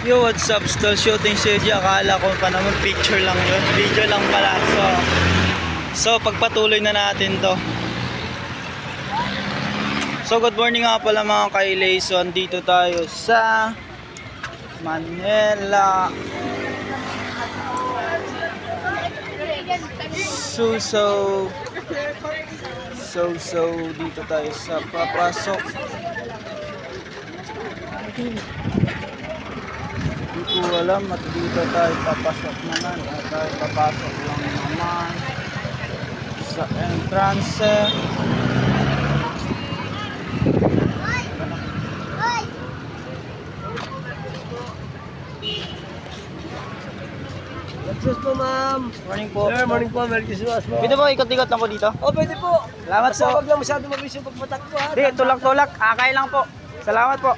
Yo, what's up? Still shooting si Eddie. Akala ko pa naman picture lang yun. Video lang pala. So pagpatuloy na natin to. So good morning nga pala mga kailay. So andito tayo sa Manila. So dito tayo sa papasok. Hindi ko alam at dito tayo papasok naman. Tayo papasok lang naman sa entrance. Excuse po, ma'am. Morning po. Sir, morning po. Merry Christmas po. Pwede po ikot-ikot lang po dito. Oh, pwede po. Salamat Basta po. wag lang masyado mabilis yung pagpatak po, ha? Hindi, tulak-tulak. Akay lang po. Salamat po.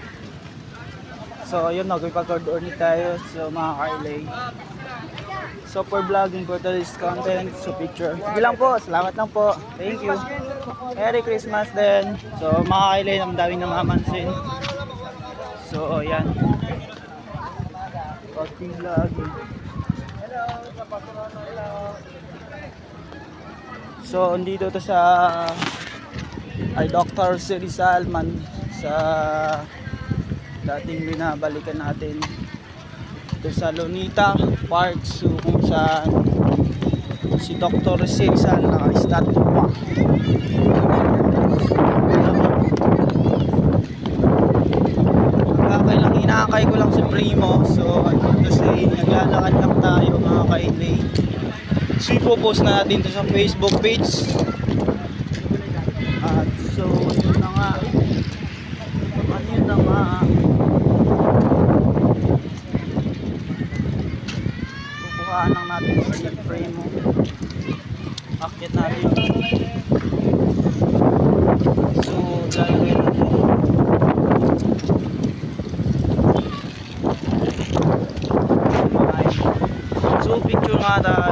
So, yun, nagpipag-order tayo. So, mga kailay. So, for vlogging for today's content, so picture. Sige lang po. Salamat lang po. Thank you. Merry Christmas din. So, mga kailay, ang daming namamansin. So, yan. Pag-vlogging. So, andito to sa Dr. Siri Salman sa dating binabalikan natin ito sa Lunita Park, so kung saan si Dr. Siri Salman naka-statue pa. Lang inakay ko lang si Primo. So kasi naglalakad lang tayo mga kailay. So ipopost na natin to sa Facebook page. At so yun na nga. Yun na nga. Kukuhaan lang natin si Primo. Akit natin. So dahil so picture nga tayo.